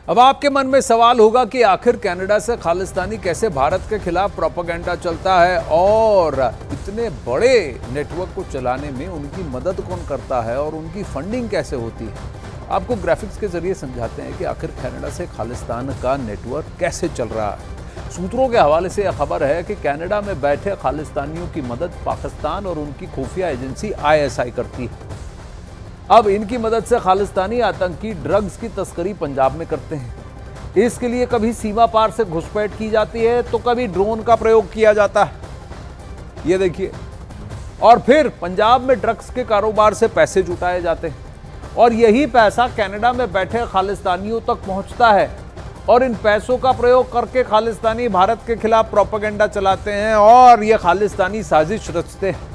अब आपके मन में सवाल होगा कि आखिर कनाडा से खालिस्तानी कैसे भारत के खिलाफ प्रोपेगेंडा चलता है और इतने बड़े नेटवर्क को चलाने में उनकी मदद कौन करता है और उनकी फंडिंग कैसे होती है। आपको ग्राफिक्स के जरिए समझाते हैं कि आखिर कनाडा से खालिस्तान का नेटवर्क कैसे चल रहा है। सूत्रों के हवाले से यह खबर है कि कनाडा में बैठे खालिस्तानियों की मदद पाकिस्तान और उनकी खुफिया एजेंसी ISI करती है। अब इनकी मदद से खालिस्तानी आतंकी ड्रग्स की तस्करी पंजाब में करते हैं। इसके लिए कभी सीमा पार से घुसपैठ की जाती है तो कभी ड्रोन का प्रयोग किया जाता है, ये देखिए। और फिर पंजाब में ड्रग्स के कारोबार से पैसे जुटाए जाते हैं और यही पैसा कनाडा में बैठे खालिस्तानियों तक पहुंचता है और इन पैसों का प्रयोग करके खालिस्तानी भारत के खिलाफ प्रोपेगेंडा चलाते हैं और ये खालिस्तानी साजिश रचते हैं।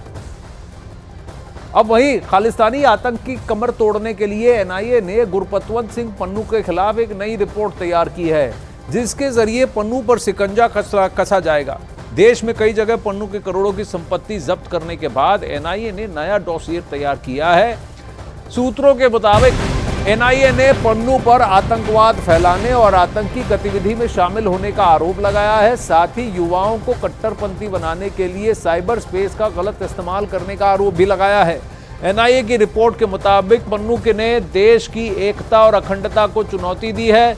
अब वहीं खालिस्तानी आतंक की कमर तोड़ने के लिए NIA ने गुरपतवंत सिंह पन्नू के खिलाफ एक नई रिपोर्ट तैयार की है, जिसके जरिए पन्नू पर शिकंजा कसा जाएगा। देश में कई जगह पन्नू के करोड़ों की संपत्ति जब्त करने के बाद NIA ने नया डॉसियर तैयार किया है। सूत्रों के मुताबिक NIA ने पन्नू पर आतंकवाद फैलाने और आतंकी गतिविधि में शामिल होने का आरोप लगाया है। साथ ही युवाओं को कट्टरपंथी बनाने के लिए साइबर स्पेस का गलत इस्तेमाल करने का आरोप भी लगाया है। NIA की रिपोर्ट के मुताबिक पन्नू ने देश की एकता और अखंडता को चुनौती दी है।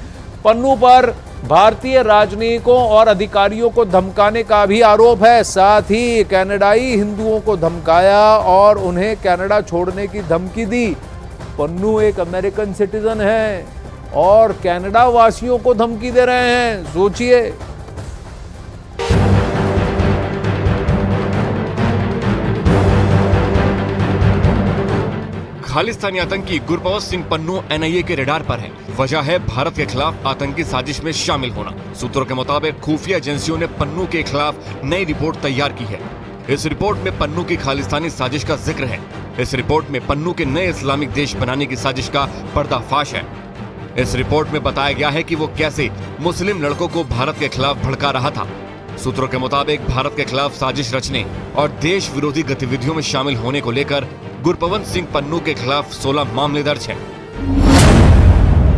पन्नू पर भारतीय राजनयिकों और अधिकारियों को धमकाने का भी आरोप है। साथ ही कनाडाई हिंदुओं को धमकाया और उन्हें कनाडा छोड़ने की धमकी दी। पन्नू एक अमेरिकन सिटीजन है और कनाडा वासियों को धमकी दे रहे हैं, सोचिए। खालिस्तानी आतंकी गुरपतवंत सिंह पन्नू NIA के रडार पर है। वजह है भारत के खिलाफ आतंकी साजिश में शामिल होना। सूत्रों के मुताबिक खुफिया एजेंसियों ने पन्नू के खिलाफ नई रिपोर्ट तैयार की है। इस रिपोर्ट में पन्नू की खालिस्तानी साजिश का जिक्र है। इस रिपोर्ट में पन्नू के नए इस्लामिक देश बनाने की साजिश का पर्दाफाश है। इस रिपोर्ट में बताया गया है कि वो कैसे मुस्लिम लड़कों को भारत के खिलाफ भड़का रहा था। सूत्रों के मुताबिक भारत के खिलाफ साजिश रचने और देश विरोधी गतिविधियों में शामिल होने को लेकर गुरपतवंत सिंह पन्नू के खिलाफ 16 मामले दर्ज हैं।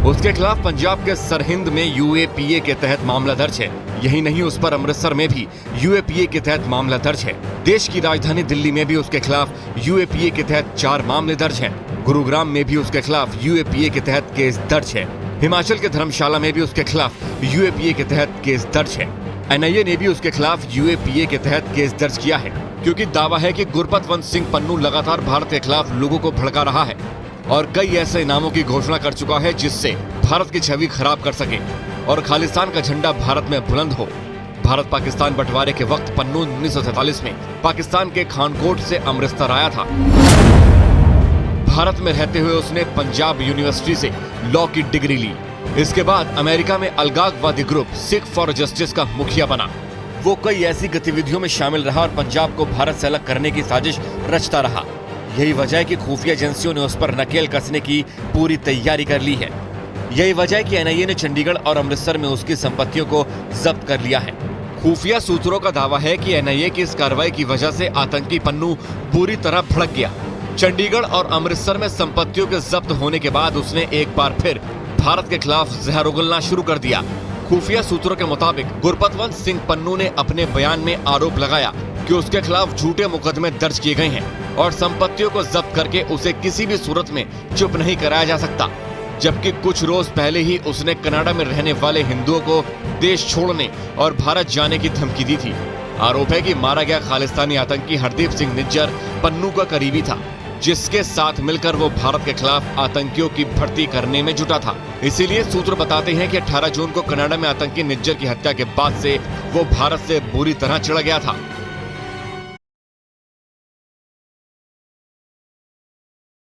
उसके खिलाफ पंजाब के सरहिंद में UAPA के तहत मामला दर्ज है। यही नहीं, उस पर अमृतसर में भी UAPA के तहत मामला दर्ज है। देश की राजधानी दिल्ली में भी उसके खिलाफ UAPA के तहत 4 मामले दर्ज हैं। गुरुग्राम में भी उसके खिलाफ UAPA के तहत केस दर्ज है। हिमाचल के धर्मशाला में भी उसके खिलाफ UAPA के तहत केस दर्ज है। NIA ने भी उसके खिलाफ UAPA के तहत केस दर्ज किया है, क्योंकि दावा है कि गुरपतवंत सिंह पन्नू लगातार भारत के खिलाफ लोगों को भड़का रहा है और कई ऐसे इनामों की घोषणा कर चुका है जिससे भारत की छवि खराब कर सके और खालिस्तान का झंडा भारत में बुलंद हो। भारत पाकिस्तान बंटवारे के वक्त पन्नू 1947 में पाकिस्तान के खानकोट से अमृतसर आया था। भारत में रहते हुए उसने पंजाब यूनिवर्सिटी से लॉ की डिग्री ली। इसके बाद अमेरिका में अलगाववादी ग्रुप सिख फॉर जस्टिस का मुखिया बना। वो कई ऐसी गतिविधियों में शामिल रहा और पंजाब को भारत से अलग करने की साजिश रचता रहा। यही वजह है कि खुफिया एजेंसियों ने उस पर नकेल कसने की पूरी तैयारी कर ली है। यही वजह है कि NIA ने चंडीगढ़ और अमृतसर में उसकी संपत्तियों को जब्त कर लिया है। खुफिया सूत्रों का दावा है कि NIA की इस कार्रवाई की वजह से आतंकी पन्नू पूरी तरह भड़क गया। चंडीगढ़ और अमृतसर में संपत्तियों के जब्त होने के बाद उसने एक बार फिर भारत के खिलाफ जहर उगलना शुरू कर दिया। खुफिया सूत्रों के मुताबिक गुरपतवंत सिंह पन्नू ने अपने बयान में आरोप लगाया कि उसके खिलाफ झूठे मुकदमे दर्ज किए गए हैं और संपत्तियों को जब्त करके उसे किसी भी सूरत में चुप नहीं कराया जा सकता। जबकि कुछ रोज पहले ही उसने कनाडा में रहने वाले हिंदुओं को देश छोड़ने और भारत जाने की धमकी दी थी। आरोप है कि मारा गया खालिस्तानी आतंकी हरदीप सिंह निज्जर पन्नू का करीबी था, जिसके साथ मिलकर वो भारत के खिलाफ आतंकियों की भर्ती करने में जुटा था। इसीलिए सूत्र बताते हैं कि 18 जून को कनाडा में आतंकी निज्जर की हत्या के बाद से वो भारत से बुरी तरह चिढ़ गया था।